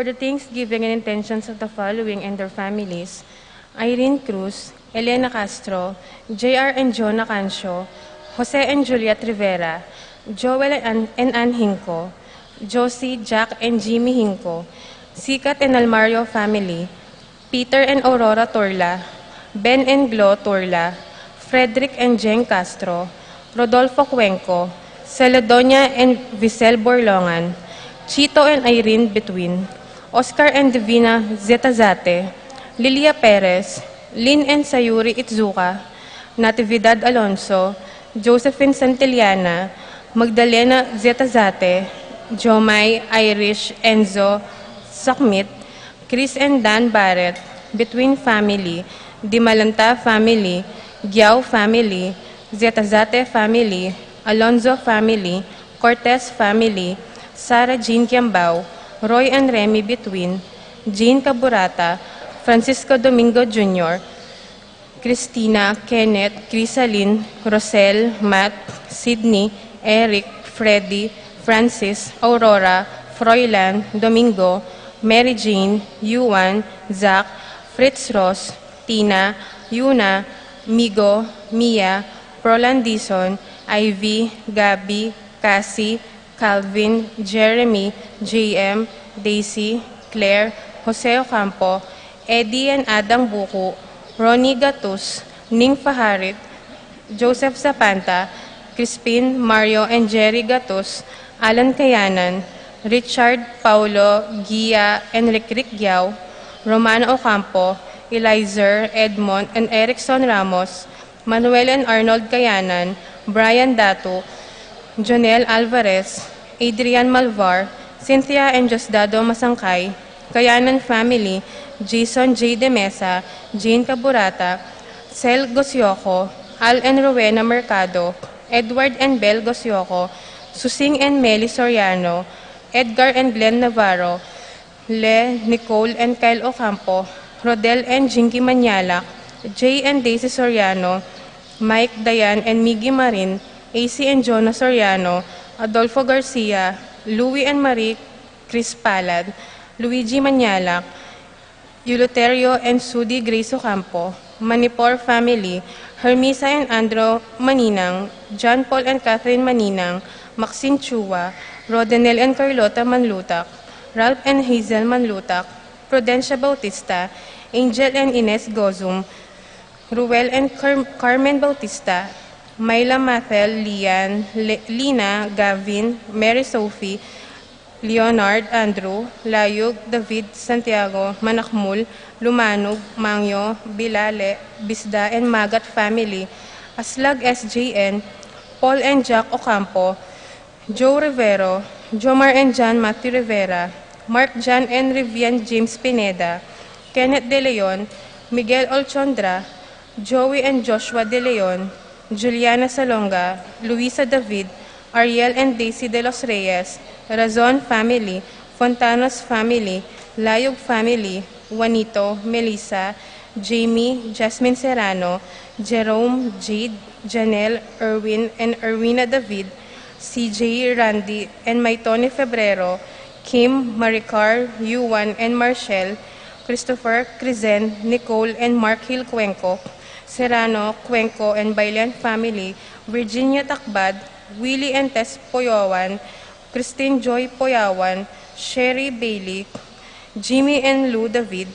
For the thanksgiving and intentions of the following and their families: Irene Cruz, Elena Castro, J.R. and Jonah Cancio, Jose and Juliet Rivera, Joel and Ann Hinco, Josie, Jack, and Jimmy Hinco, Sikat and Almario family, Peter and Aurora Torla, Ben and Glo Torla, Frederick and Jen Castro, Rodolfo Cuenco, Celedonia and Visel Borlongan, Chito and Irene Between, Oscar and Divina Zetazate, Lilia Perez, Lynn and Sayuri Itzuka, Natividad Alonso, Josephine Santillana, Magdalena Zetazate, Jomay, Irish, Enzo, Sakmit, Chris and Dan Barrett, Between Family, Dimalanta Family, Giao Family, Zetazate Family, Alonzo Family, Cortez Family, Sarah Jean Kiambao, Roy and Remy Between, Jean Caburata, Francisco Domingo Jr., Christina, Kenneth, Crisaline, Rosel, Matt, Sydney, Eric, Freddy, Francis, Aurora, Froilan, Domingo, Mary Jane, Yuan, Zach, Fritz Ross, Tina, Yuna, Migo, Mia, Roland Dison, Ivy, Gabby, Cassie, Calvin, Jeremy, JM, Daisy, Claire, Jose Ocampo, Eddie and Adang Buku, Ronnie Gatus, Ning Faharit, Joseph Zapanta, Crispin, Mario, and Jerry Gatus, Alan Kayanan, Richard, Paulo, Gia, and Rick Giao, Romano Ocampo, Elizer, Edmond, and Erickson Ramos, Manuel and Arnold Kayanan, Brian Dato, Jonel Alvarez, Adrian Malvar, Cynthia and Josdado Masangkay, Kayanan Family, Jason J. De Mesa, Jane Caburata, Cel Gosioco, Al and Rowena Mercado, Edward and Bel Gosioco, Susing and Meli Soriano, Edgar and Glenn Navarro, Le, Nicole and Kyle Ocampo, Rodel and Jinky Manyalak, Jay and Daisy Soriano, Mike, Dayan and Miggy Marin, AC and Jonah Soriano, Adolfo Garcia, Louie and Marie Chris Palad, Luigi Manyalak, Euloterio and Sudi Grace Ocampo, Manipor Family, Hermisa and Andrew Maninang, John Paul and Catherine Maninang, Maxine Chua, Rodenel and Carlota Manlutak, Ralph and Hazel Manlutak, Prudencia Bautista, Angel and Ines Gozum, Ruel and Carmen Bautista, Myla Mathel, Lian, Lina, Gavin, Mary Sophie, Leonard, Andrew, Layug, David, Santiago, Manakmul, Lumanog, Mangyo, Bilale, Bisda, and Magat family, Aslag SJN, Paul and Jack Ocampo, Joe Rivero, Jomar and John Matthew Rivera, Mark John and Rivian James Pineda, Kenneth De Leon, Miguel Olchondra, Joey and Joshua De Leon, Juliana Salonga, Luisa David, Ariel and Daisy De Los Reyes, Razon Family, Fontanos Family, Layog Family, Juanito, Melissa, Jamie, Jasmine Serrano, Jerome, Jade, Janelle, Erwin, and Erwina David, CJ, Randy, and Maitone Febrero, Kim, Maricar, Yuan, and Marshall, Christopher, Crizen, Nicole, and Mark Hill Cuenco, Serrano, Cuenco, and Bailan Family, Virginia Takbad, Willie and Tess Poyawan, Christine Joy Poyawan, Sherry Bailey, Jimmy and Lou David,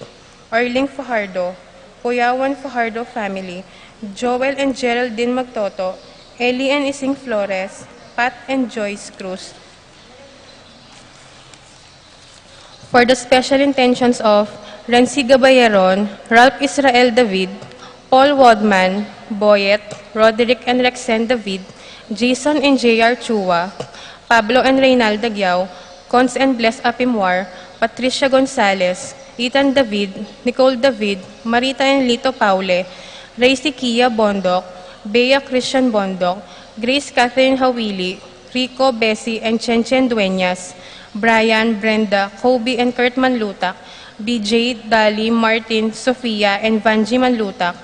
Arling Fajardo, Poyawan Fajardo Family, Joel and Geraldine Magtoto, Ellie and Ising Flores, Pat and Joyce Cruz. For the special intentions of Renzi Gabayeron, Ralph Israel David, Paul Wadman, Boyet, Roderick and Rexen David, Jason and J.R. Chua, Pablo and Reynalda Giao, Cons and Bless Apimwar, Patricia Gonzalez, Ethan David, Nicole David, Marita and Lito Paule, Racy Kia Bondok, Bea Christian Bondok, Grace Catherine Hawili, Rico, Bessie, and Chen Dueñas, Brian, Brenda, Kobe, and Kurt Manlutak, BJ, Dali, Martin, Sofia, and Vanji Manlutak,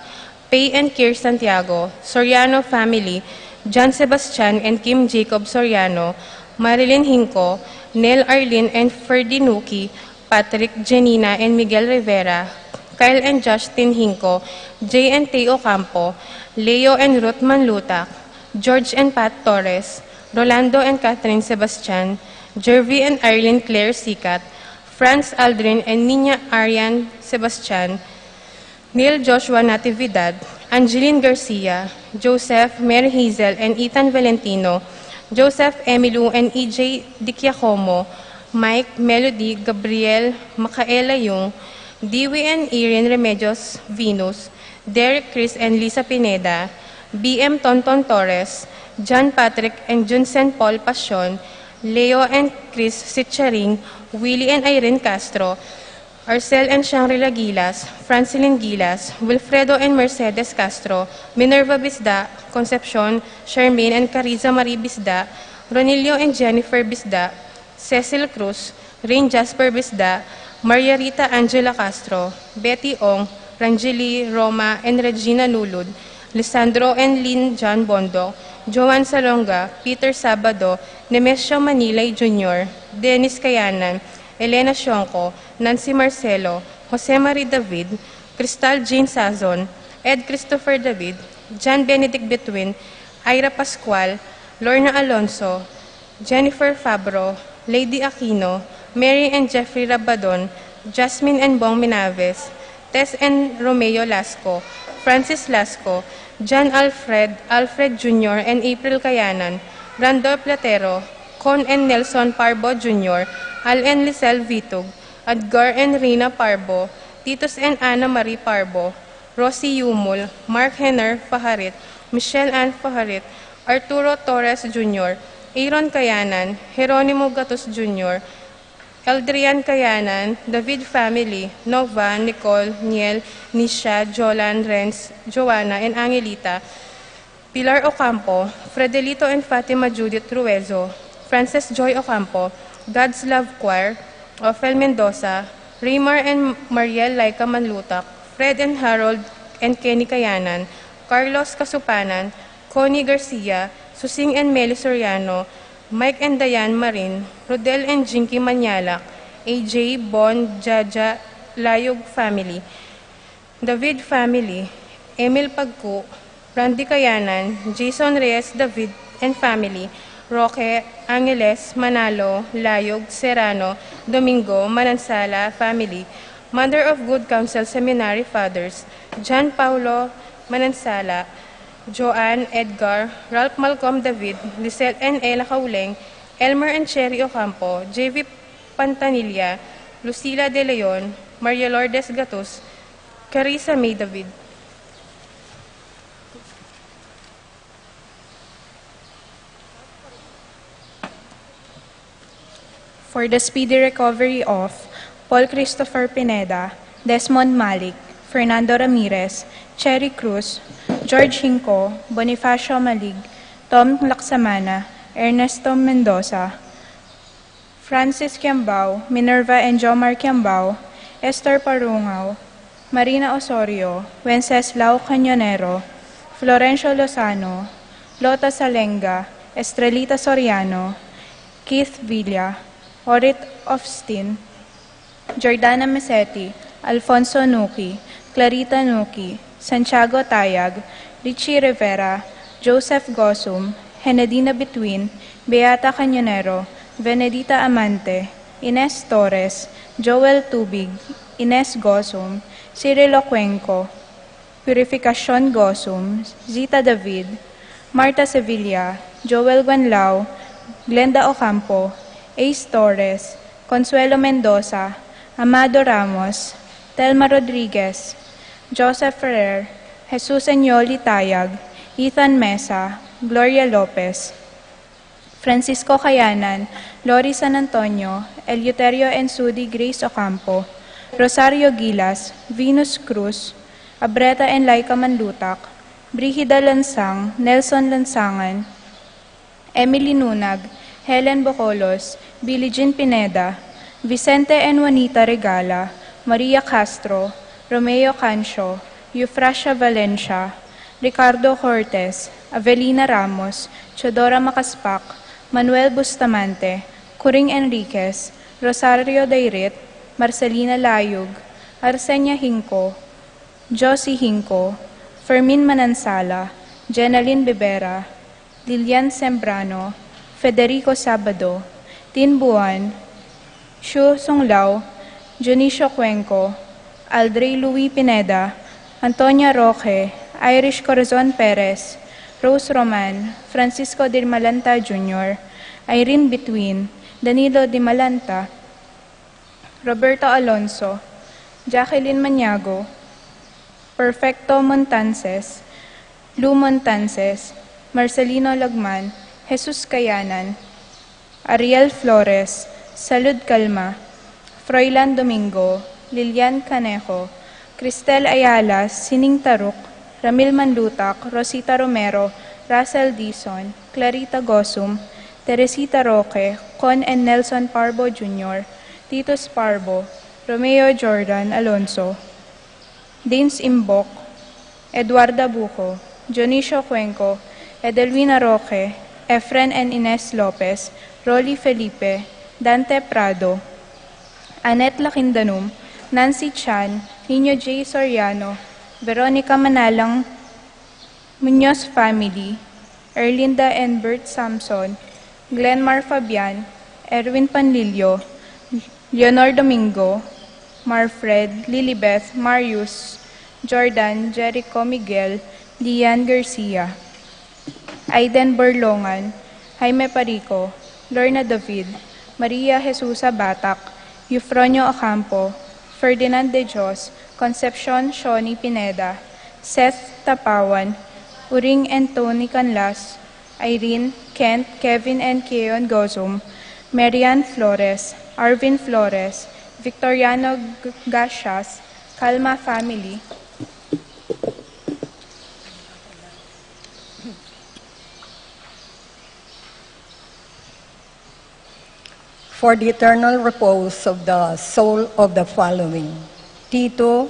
Pay and Kier Santiago, Soriano Family, John Sebastian and Kim Jacob Soriano, Marilyn Hinco, Nel Arlene and Ferdi Nuki, Patrick, Janina, and Miguel Rivera, Kyle and Justin Hinco, Jay and Teo Campo, Leo and Ruth Manlutak, George and Pat Torres, Rolando and Catherine Sebastian, Jervy and Arlene Claire Sikat, Franz Aldrin and Nina Arian Sebastian, Neil Joshua Natividad, Angeline Garcia, Joseph, Mary Hazel, and Ethan Valentino, Joseph Emilu and EJ Dikiacomo, Mike, Melody, Gabriel, Makaela Yung, Dewey and Erin Remedios Venus, Derek Chris and Lisa Pineda, BM Tonton Torres, John Patrick and Junsen Paul Pasion, Leo and Chris Sitcharing, Willie and Irene Castro, Arcel and Shangri-La Gilas, Francilyn Gilas, Wilfredo and Mercedes Castro, Minerva Bisda, Concepcion, Charmaine and Cariza Marie Bisda, Ronilio and Jennifer Bisda, Cecil Cruz, Rain Jasper Bisda, Maria Rita Angela Castro, Betty Ong, Rangeli, Roma, and Regina Lulud, Lisandro and Lynn John Bondo, Joan Salonga, Peter Sabado, Nemesio Manilay Jr., Dennis Kayanan, Elena Sionco, Nancy Marcelo, Jose Marie David, Cristal Jane Sazon, Ed Christopher David, John Benedict Betwin, Ira Pascual, Lorna Alonso, Jennifer Fabro, Lady Aquino, Mary and Jeffrey Rabadon, Jasmine and Bong Minaves, Tess and Romeo Lasco, Francis Lasco, John Alfred, Alfred Jr. and April Kayanan, Randolph Platero, Con and Nelson Parbo Jr., Al and Lisel Vitug, Edgar and Rina Parbo, Titus and Ana Marie Parbo, Rosie Yumul, Mark Henner Faharit, Michelle Ann Faharit, Arturo Torres Jr., Aaron Kayanan, Jeronimo Gatos Jr., Eldrian Kayanan, David Family, Nova, Nicole, Niel, Nisha, Jolan, Renz, Joanna, and Angelita, Pilar Ocampo, Fredelito and Fatima Judith Ruezo, Frances Joy Ocampo, God's Love Choir, Ophel Mendoza, Raymar and Mariel Laika Manlutak, Fred and Harold and Kenny Kayanan, Carlos Kasupanan, Connie Garcia, Susing and Meli Soriano, Mike and Diane Marin, Rodel and Jinky Manyalak, AJ, Bon, Jaja, Layog Family, David Family, Emil Pagku, Randy Kayanan, Jason Reyes David and Family, Roque, Angeles, Manalo, Layog, Serrano, Domingo, Manansala Family, Mother of Good Counsel Seminary Fathers, John Paulo Manansala, Joanne, Edgar, Ralph Malcolm David, Lisette and Ella Kauleng, Elmer and Cherry Ocampo, JV Pantanilla, Lucila De Leon, Maria Lourdes Gatos, Carissa May David. For the speedy recovery of Paul Christopher Pineda, Desmond Malik, Fernando Ramirez, Cherry Cruz, George Hinco, Bonifacio Malig, Tom Laksamana, Ernesto Mendoza, Francis Kiambao, Minerva and Jomar Kiambao, Esther Parungaw, Marina Osorio, Wenceslao Cañonero, Florencio Lozano, Lota Salenga, Estrelita Soriano, Keith Villa, Orit Ofstin, Jordana Mesetti, Alfonso Nuki, Clarita Nuki, Santiago Tayag, Richie Rivera, Joseph Gosum, Henedina Between, Beata Cañonero, Benedita Amante, Ines Torres, Joel Tubig, Ines Gosum, Cirilo Cuenco, Purificacion Gosum, Zita David, Marta Sevilla, Joel Guanlao, Glenda Ocampo, Ace Torres, Consuelo Mendoza, Amado Ramos, Telma Rodriguez, Joseph Ferrer, Jesus Enyoli Tayag, Ethan Mesa, Gloria Lopez, Francisco Kayanan, Lori San Antonio, Eleuterio Ensudi Grace Ocampo, Rosario Gilas, Venus Cruz, Abreta and Laika Manlutak, Brigida Lansang, Nelson Lansangan, Emily Nunag, Helen Bocolos, Billie Jean Pineda, Vicente and Juanita Regala, Maria Castro, Romeo Cancio, Eufrasia Valencia, Ricardo Cortez, Avelina Ramos, Chodora Makaspak, Manuel Bustamante, Curing Enriquez, Rosario Dairit, Marcelina Layug, Arsenia Hinco, Josie Hinco, Fermin Manansala, Jenaline Bebera, Lilian Sembrano, Federico Sabado, Tin Buan, Shu Songlao, Junicio Cuenco, Aldrey Louis Pineda, Antonia Roque, Irish Corazon Perez, Rose Roman, Francisco de Malanta Jr., Irene Between, Danilo de Malanta, Roberto Alonso, Jacqueline Maniago, Perfecto Montances, Lou Montances, Marcelino Lagman, Jesus Kayanan, Ariel Flores, Salud Calma, Froilan Domingo, Lilian Canejo, Cristel Ayala, Sining Taruk, Ramil Manlutak, Rosita Romero, Russell Dizon, Clarita Gosum, Teresita Roque, Con and Nelson Parbo Jr., Titus Parbo, Romeo Jordan Alonso, Dins Imbok, Eduarda Buco, Dionisio Cuenco, Edelwina Roque, Efren and Ines Lopez, Rolly Felipe, Dante Prado, Annette Lakindanum, Nancy Chan, Nino J. Soriano, Veronica Manalang, Munoz Family, Erlinda and Bert Samson, Glenmar Fabian, Erwin Panlilio, Leonor Domingo, Marfred, Lilibeth, Marius, Jordan, Jericho Miguel, Lian Garcia, Aiden Berlongan, Jaime Parico, Lorna David, Maria Jesusa Batak, Eufronio Ocampo, Ferdinand de Dios, Concepcion Shoni Pineda, Seth Tapawan, Uring and Tony Canlas, Irene, Kent, Kevin and Keon Gozum, Marian Flores, Arvin Flores, Victoriano Gashas, Calma Family, for the eternal repose of the soul of the following: Tito,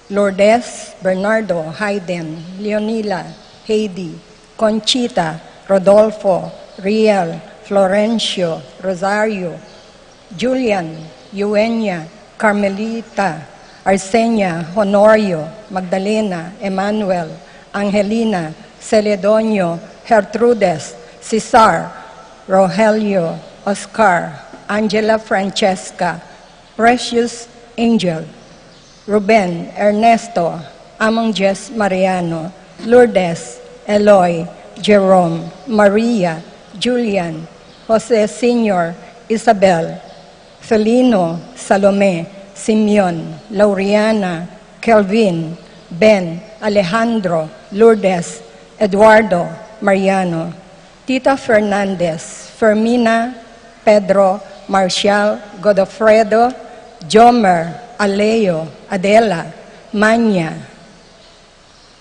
Lourdes, Bernardo, Hayden, Leonila, Heidi, Conchita, Rodolfo, Riel, Florencio, Rosario, Julian, Eugenia, Carmelita, Arsenia, Honorio, Magdalena, Emmanuel, Angelina, Celedonio, Gertrudes, Cesar, Rogelio, Oscar, Angela Francesca, Precious Angel, Ruben, Ernesto, Among Jess Mariano, Lourdes, Eloy, Jerome, Maria, Julian, Jose Sr., Isabel, Felino, Salome, Simeon, Lauriana, Kelvin, Ben, Alejandro, Lourdes, Eduardo, Mariano, Tita Fernandez, Fermina, Pedro, Marcial, Godofredo, Jomer, Aleo, Adela, Manya,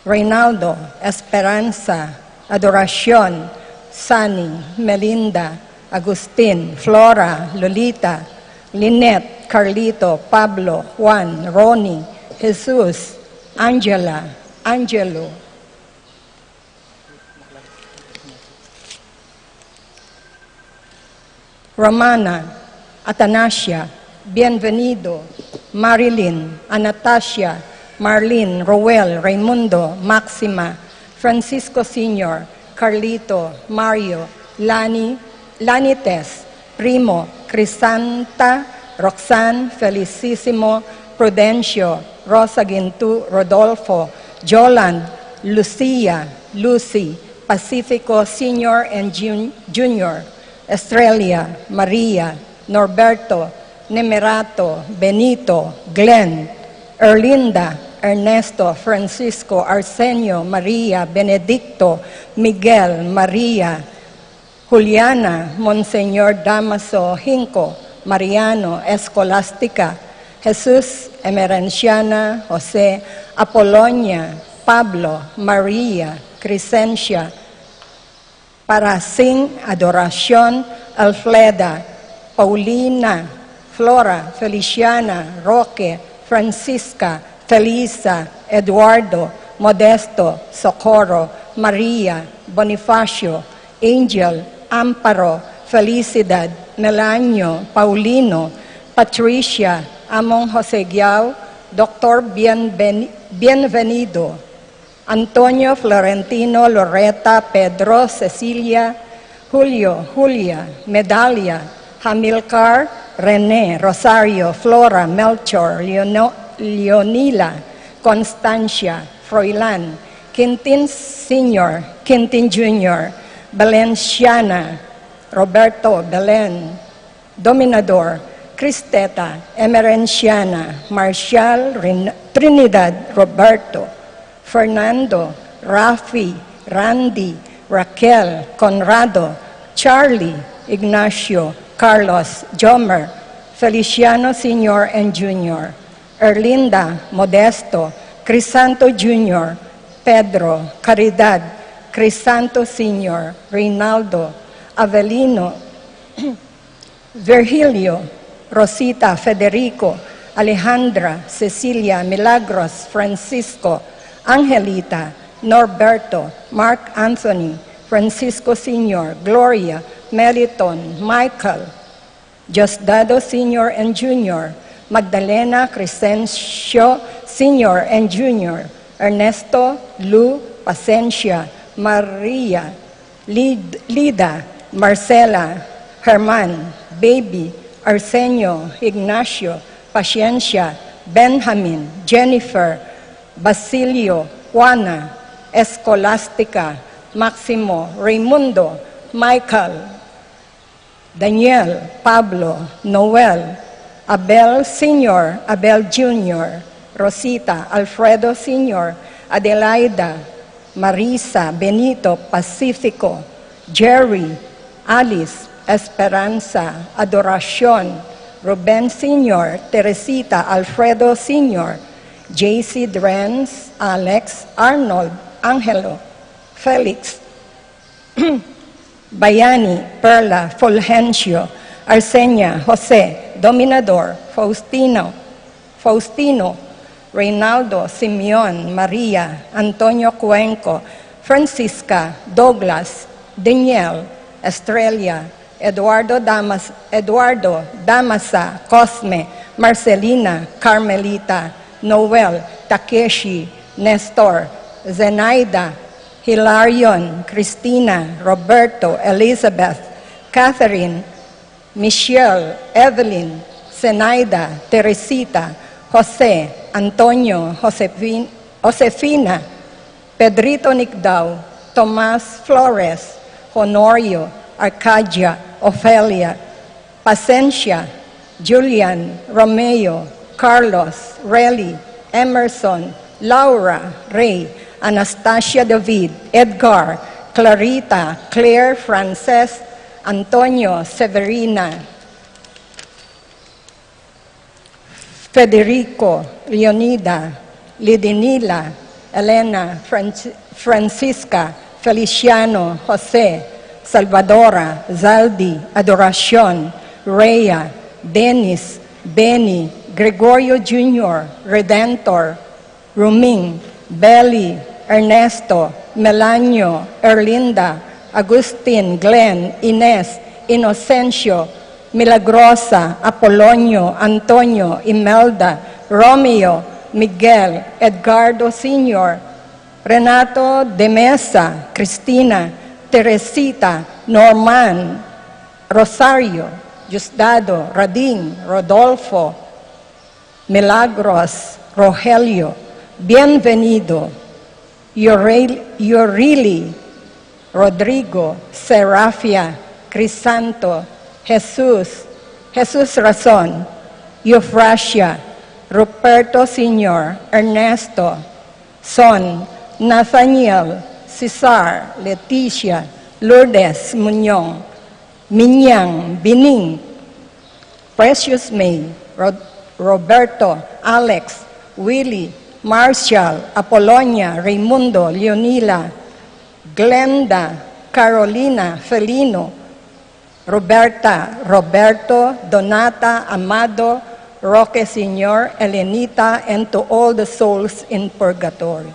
Reynaldo, Esperanza, Adoracion, Sunny, Melinda, Agustin, Flora, Lolita, Lynette, Carlito, Pablo, Juan, Ronnie, Jesus, Angela, Angelo, Romana, Atanasia, Bienvenido, Marilyn, Anastasia, Marlene, Roel, Raimundo, Maxima, Francisco Sr., Carlito, Mario, Lani, Lanites, Primo, Crisanta, Roxanne, Felicissimo, Prudencio, Rosa Gintu, Rodolfo, Jolan, Lucia, Lucy, Pacifico Sr. and Junior, Estrella, Maria, Norberto, Nemerato, Benito, Glenn, Erlinda, Ernesto, Francisco, Arsenio, Maria, Benedicto, Miguel, Maria, Juliana, Monseñor Damaso, Hinco, Mariano, Escolástica, Jesus, Emerenciana, Jose, Apolonia, Pablo, Maria, Crescencia, para sing adoración, Alfreda, Paulina, Flora, Feliciana, Roque, Francisca, Felisa, Eduardo, Modesto, Socorro, Maria, Bonifacio, Angel, Amparo, Felicidad, Melanio, Paulino, Patricia, Among Jose Giao, Dr. Bienvenido, Antonio Florentino Loretta Pedro Cecilia Julio Julia Medalia Hamilcar Rene Rosario Flora Melchor Leonila Constancia Froilan Quintin Sr., Quintin Jr., Valenciana Roberto Belen Dominador Cristeta Emerenciana Marcial Trinidad Roberto Fernando Rafi Randy Raquel Conrado Charlie Ignacio Carlos Jomer Feliciano Sr. and Jr. Erlinda Modesto Crisanto Jr. Pedro Caridad Crisanto Sr. Reynaldo Avelino Virgilio Rosita Federico Alejandra Cecilia Milagros Francisco Angelita Norberto Mark Anthony Francisco Sr. Gloria Meliton Michael Diosdado Sr. and Jr. Magdalena Crescencio Sr. and Jr. Ernesto Lu Pacencia Maria Lida Marcela Herman Baby Arsenio Ignacio Paciencia Benjamin Jennifer Basilio Juana Escolástica Maximo Raimundo Michael Daniel Pablo Noel Abel Sr., Abel Jr., Rosita Alfredo Sr., Adelaida Marisa Benito Pacifico Jerry Alice Esperanza Adoracion Ruben Sr., Teresita Alfredo Sr., JC Drens, Alex, Arnold, Angelo, Felix, Bayani, Perla, Fulgencio, Arsenia, Jose, Dominador, Faustino, Reynaldo, Simeon, Maria, Antonio Cuenco, Francisca, Douglas, Daniel, Estrella, Eduardo Damasa, Cosme, Marcelina, Carmelita, Noel, Takeshi, Nestor, Zenaida, Hilarion, Cristina, Roberto, Elizabeth, Catherine, Michelle, Evelyn, Zenaida, Teresita, Jose, Antonio, Josefina, Pedrito Nicdao, Tomas Flores, Honorio, Arcadia, Ofelia, Pacencia, Julian, Romeo, Carlos, Relly, Emerson, Laura, Ray, Anastasia David, Edgar, Clarita, Claire, Frances, Antonio, Severina, Federico, Leonida, Lidinila, Elena, Francisca, Feliciano, Jose, Salvadora, Zaldi, Adoracion, Rhea, Dennis, Benny, Gregorio Jr., Redentor, Ruming, Belly, Ernesto, Melanio, Erlinda, Agustin, Glenn, Ines, Inocencio, Milagrosa, Apolonio, Antonio, Imelda, Romeo, Miguel, Edgardo Sr., Renato de Mesa, Cristina, Teresita, Norman, Rosario, Diosdado, Radin, Rodolfo, Milagros, Rogelio, Bienvenido, Yorili, Rodrigo, Serafia, Crisanto, Jesus Razon, Eufrasia, Ruperto Sr., Ernesto, Son, Nathaniel, Cesar, Leticia, Lourdes Muñoz, Minyang, Bining, Precious May, Roberto, Alex, Willie, Marshall, Apolonia, Raimundo, Leonila, Glenda, Carolina, Felino, Roberta, Roberto, Donata, Amado, Roque Sr., Elenita, and to all the souls in purgatory.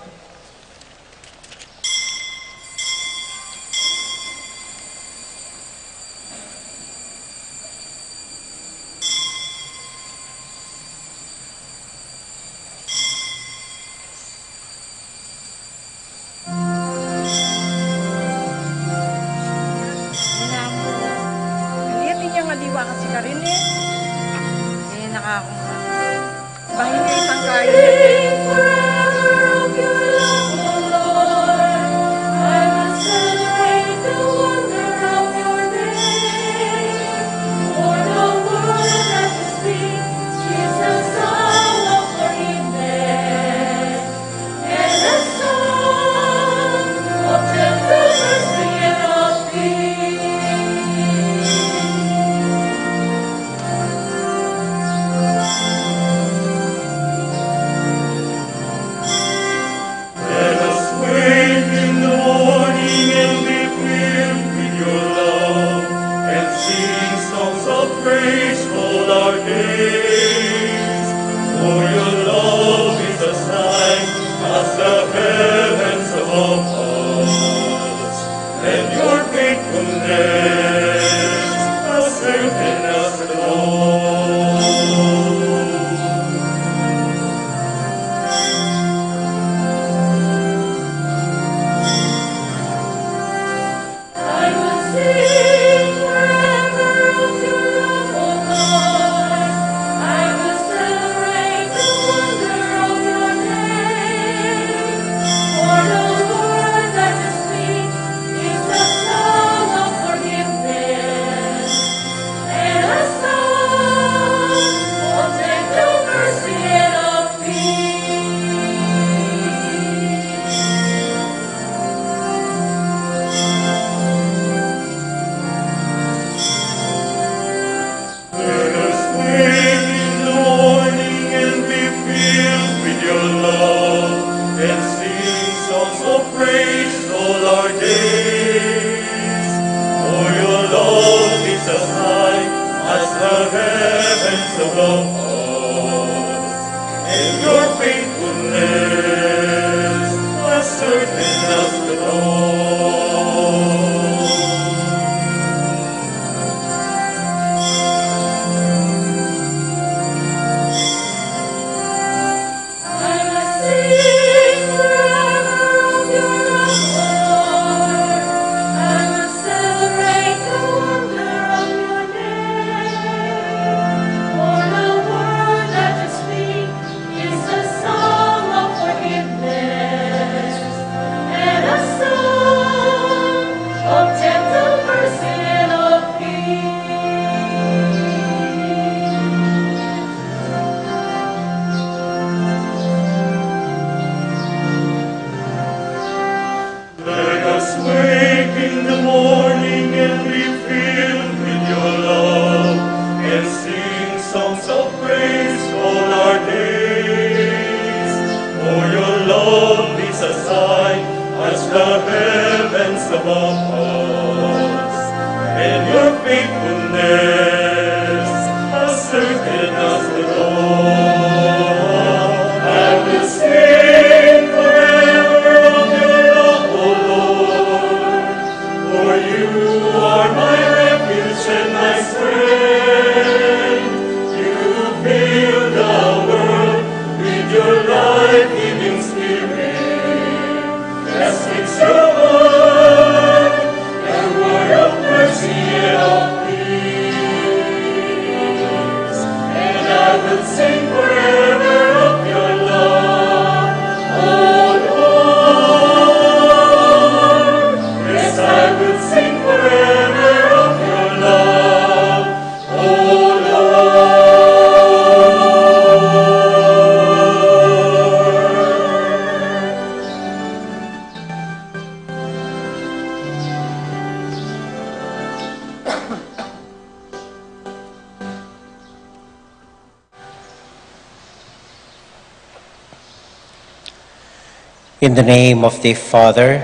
In the name of the Father,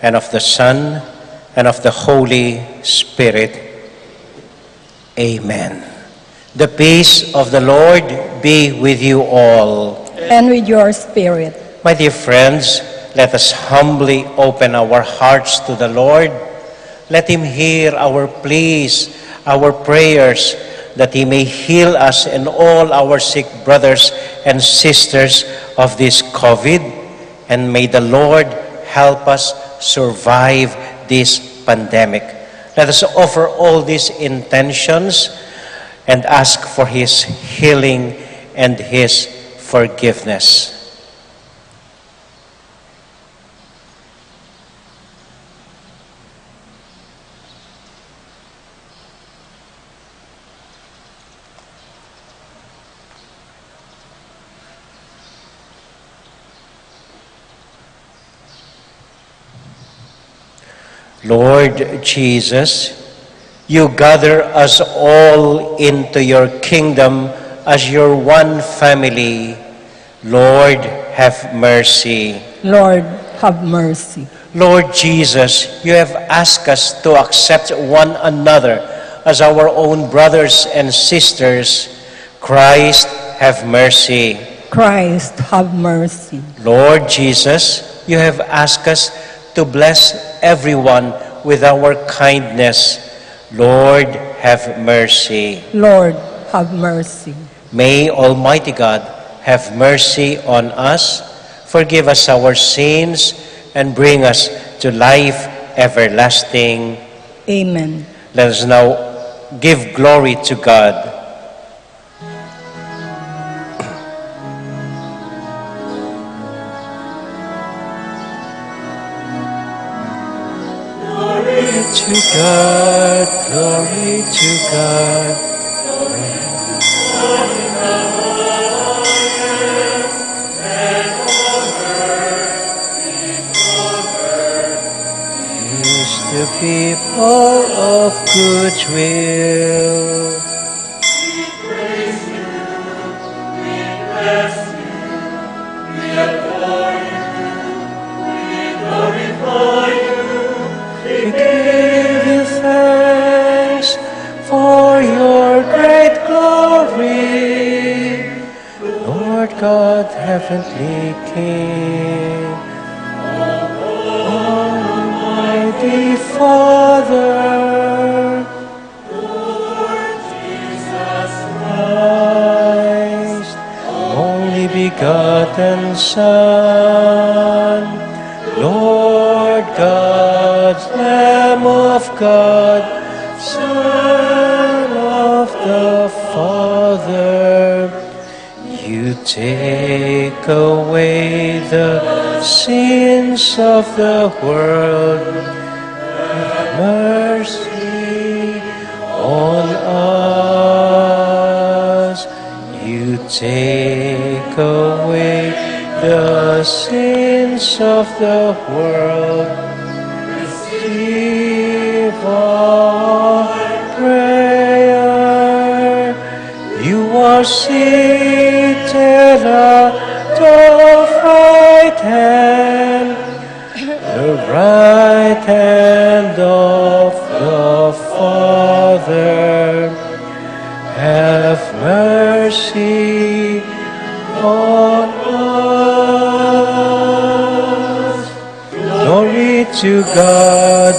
and of the Son, and of the Holy Spirit. Amen. The peace of the Lord be with you all. And with your spirit. My dear friends, let us humbly open our hearts to the Lord. Let Him hear our pleas, our prayers, that He may heal us and all our sick brothers and sisters of this COVID. And may the Lord help us survive this pandemic. Let us offer all these intentions and ask for His healing and His forgiveness. Lord Jesus, you gather us all into your kingdom as your one family. Lord, have mercy. Lord, have mercy. Lord Jesus, you have asked us to accept one another as our own brothers and sisters. Christ, have mercy. Christ, have mercy. Lord Jesus, you have asked us to bless everyone with our kindness. Lord, have mercy. Lord, have mercy. May Almighty God have mercy on us, forgive us our sins, and bring us to life everlasting. Amen. Let us now give glory to God. Glory to God, glory to God. Peace to people of good will. We give you thanks for your great glory, Lord God, heavenly King, Almighty Father, Lord Jesus Christ, only begotten Son, Lord God, Lamb of God, Son of the Father, you take away the sins of the world. Have mercy on us. You take away the sins of the world. Receive our prayer. You are seated at the right hand, the right hand of the Father. Have mercy on us. Glory to God,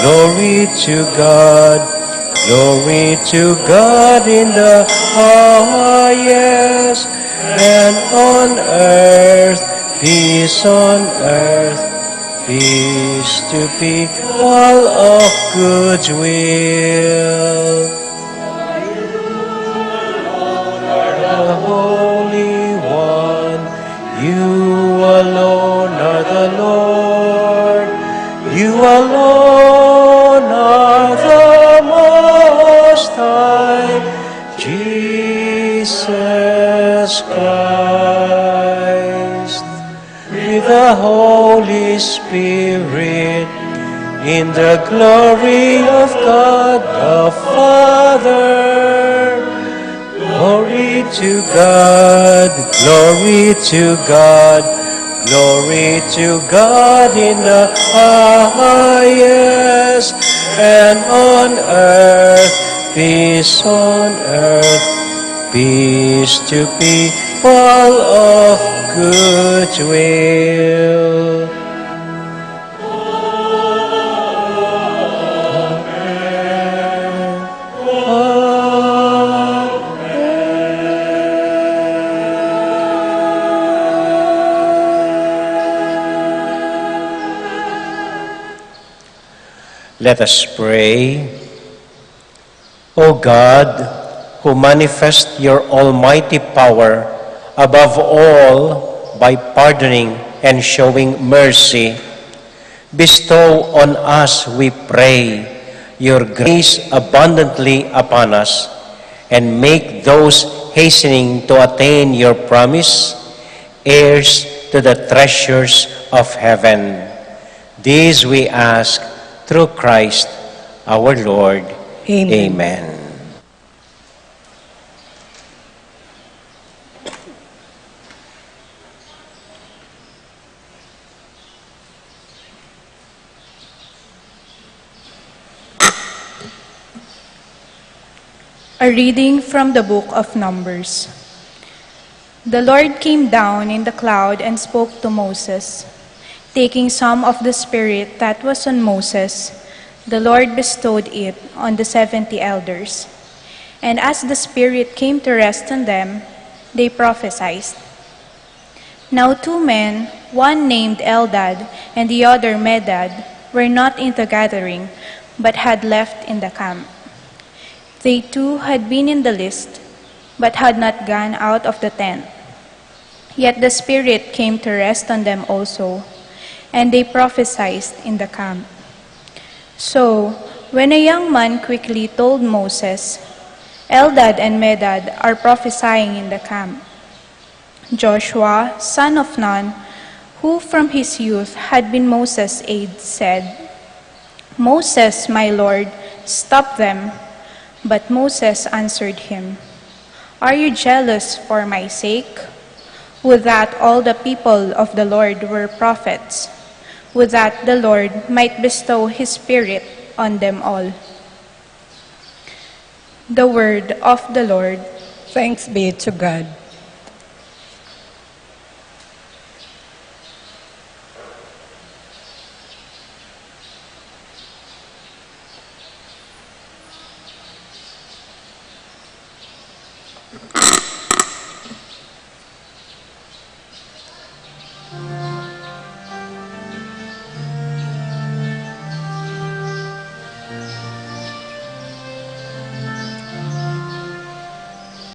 glory to God, glory to God in the highest, and on earth, peace on earth, peace to people of good will. The Holy One, you alone are the Lord, you alone are the Most High, Jesus Christ, with the Holy Spirit, in the glory of God the Father. Glory to God, glory to God, glory to God in the highest, and on earth, peace on earth, peace to people of good will. Let us pray. O God, who manifest your almighty power above all by pardoning and showing mercy, bestow on us, we pray, your grace abundantly upon us, and make those hastening to attain your promise heirs to the treasures of heaven. These we ask through Christ our Lord. Amen. Amen. A reading from the book of Numbers. The Lord came down in the cloud and spoke to Moses. Taking some of the Spirit that was on Moses, The Lord bestowed it on the 70 elders. And as the Spirit came to rest on them, they prophesied. Now 2 men, one named Eldad and the other Medad, were not in the gathering, but had left in the camp. They too had been in the list, but had not gone out of the tent. Yet the Spirit came to rest on them also, and they prophesied in the camp. So, when a young man quickly told Moses, Eldad and Medad are prophesying in the camp, Joshua, son of Nun, who from his youth had been Moses' aide, said, Moses, my Lord, stop them. But Moses answered him, Are you jealous for my sake? Would that all the people of the Lord were prophets. Would that the Lord might bestow his Spirit on them all. The word of the Lord. Thanks be to God.